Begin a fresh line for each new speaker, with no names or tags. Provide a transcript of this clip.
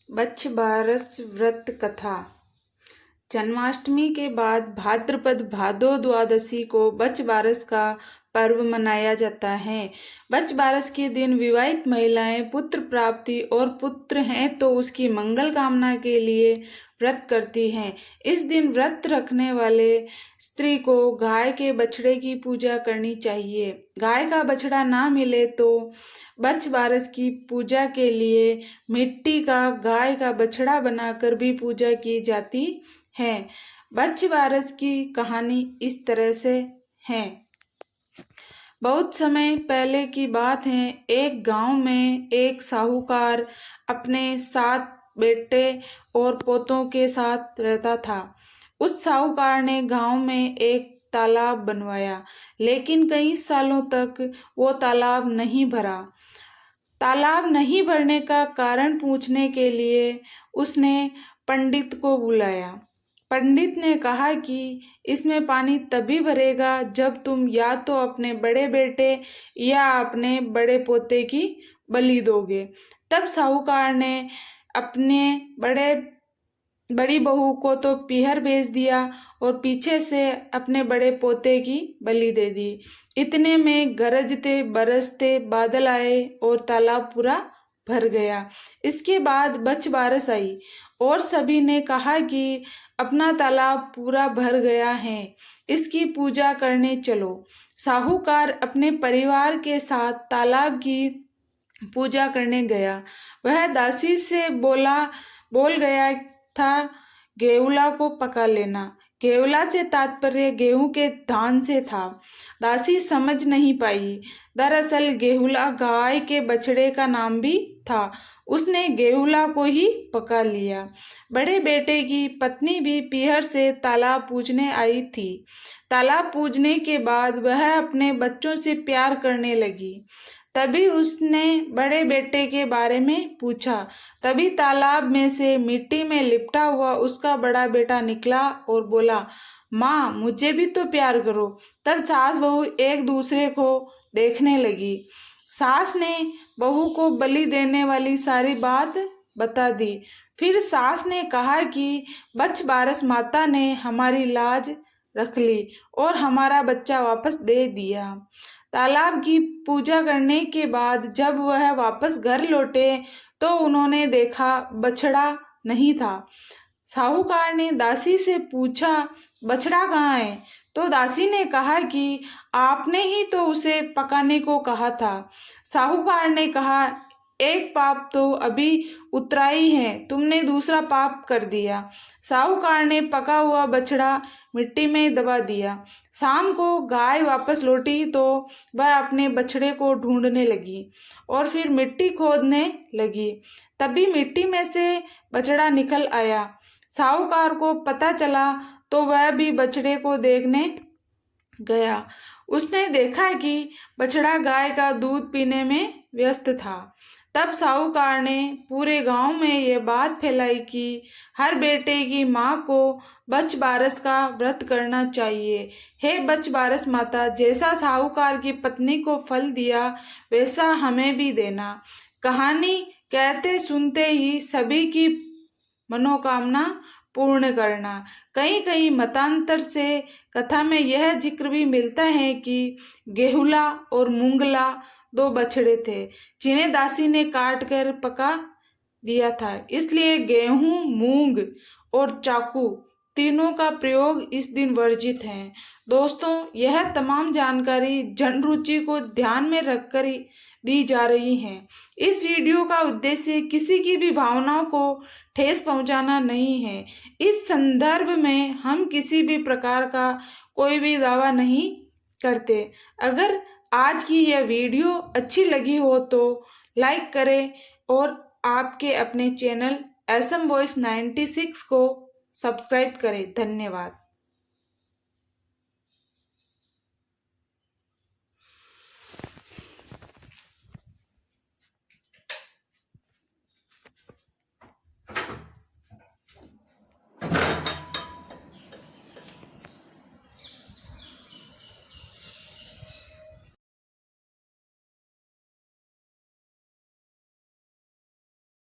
बच्च बारस व्रत कथा। जन्माष्टमी के बाद भाद्रपद भादो द्वादशी को बच्च बारस का पर्व मनाया जाता है। बच्च बारस के दिन विवाहित महिलाएं पुत्र प्राप्ति और पुत्र हैं तो उसकी मंगल कामना के लिए व्रत करती हैं। इस दिन व्रत रखने वाले स्त्री को गाय के बछड़े की पूजा करनी चाहिए। गाय का बछड़ा ना मिले तो बच्च बारस की पूजा के लिए मिट्टी का गाय का बछड़ा बनाकर भी पूजा की जाती है। बच्च बारस की कहानी इस तरह से है। बहुत समय पहले की बात है। एक गांव में एक साहूकार अपने 7 बेटे और पोतों के साथ रहता था। उस साहूकार ने गांव में एक तालाब बनवाया, लेकिन कई सालों तक वो तालाब नहीं भरा। तालाब नहीं भरने का कारण पूछने के लिए उसने पंडित को बुलाया। पंडित ने कहा कि इसमें पानी तभी भरेगा जब तुम या तो अपने बड़े बेटे या अपने बड़े पोते की बलि दोगे। तब साहूकार ने अपने बड़ी बहू को तो पीहर भेज दिया और पीछे से अपने बड़े पोते की बलि दे दी। इतने में गरजते बरसते बादल आए और तालाब पूरा भर गया। इसके बाद बच्च बारस आई और सभी ने कहा कि अपना तालाब पूरा भर गया है, इसकी पूजा करने चलो। साहूकार अपने परिवार के साथ तालाब की पूजा करने गया। वह दासी से बोल गया था, गेहुला को पका लेना। गेहुला से तात्पर्य गेहूं के धान से था। दासी समझ नहीं पाई। दरअसल गेहुला गाय के बछड़े का नाम भी था। उसने गेहुला को ही पका लिया। बड़े बेटे की पत्नी भी पीहर से तालाब पूजने आई थी। तालाब पूजने के बाद वह अपने बच्चों से प्यार करने लगी। तभी उसने बड़े बेटे के बारे में पूछा। तभी तालाब में से मिट्टी में लिपटा हुआ उसका बड़ा बेटा निकला और बोला, माँ मुझे भी तो प्यार करो। तब सास बहू एक दूसरे को देखने लगी। सास ने बहू को बलि देने वाली सारी बात बता दी। फिर सास ने कहा कि बच्च बारस माता ने हमारी लाज रख ली और हमारा बच्चा वापस दे दिया। तालाब की पूजा करने के बाद जब वह वापस घर लौटे तो उन्होंने देखा बछड़ा नहीं था। साहूकार ने दासी से पूछा, बछड़ा कहाँ है? तो दासी ने कहा कि आपने ही तो उसे पकाने को कहा था। साहूकार ने कहा, एक पाप तो अभी उतरा ही है, तुमने दूसरा पाप कर दिया। साहूकार ने पका हुआ बछड़ा मिट्टी में दबा दिया। शाम को गाय वापस लौटी तो वह अपने बछड़े को ढूंढने लगी और फिर मिट्टी खोदने लगी। तभी मिट्टी में से बछड़ा निकल आया। साहूकार को पता चला तो वह भी बछड़े को देखने गया। उसने देखा कि बछड़ा गाय का दूध पीने में व्यस्त था। तब साहूकार ने पूरे गांव में ये बात फैलाई कि हर बेटे की माँ को बच्च बारस का व्रत करना चाहिए। हे बच्च बारस माता, जैसा साहूकार की पत्नी को फल दिया वैसा हमें भी देना। कहानी कहते सुनते ही सभी की मनोकामना पूर्ण करना। कहीं कहीं मतांतर से कथा में यह जिक्र भी मिलता है कि गेहुला और मूंगला 2 बछड़े थे जिन्हें दासी ने काट कर पका दिया था। इसलिए गेहूं, मूंग और चाकू तीनों का प्रयोग इस दिन वर्जित है। दोस्तों, यह तमाम जानकारी जन रुचि को ध्यान में रखकर दी जा रही है। इस वीडियो का उद्देश्य किसी की भी भावनाओं को ठेस पहुंचाना नहीं है। इस संदर्भ में हम किसी भी प्रकार का कोई भी दावा नहीं करते। अगर आज की यह वीडियो अच्छी लगी हो तो लाइक करें और आपके अपने चैनल SM Voice 96 को सब्सक्राइब करें। धन्यवाद।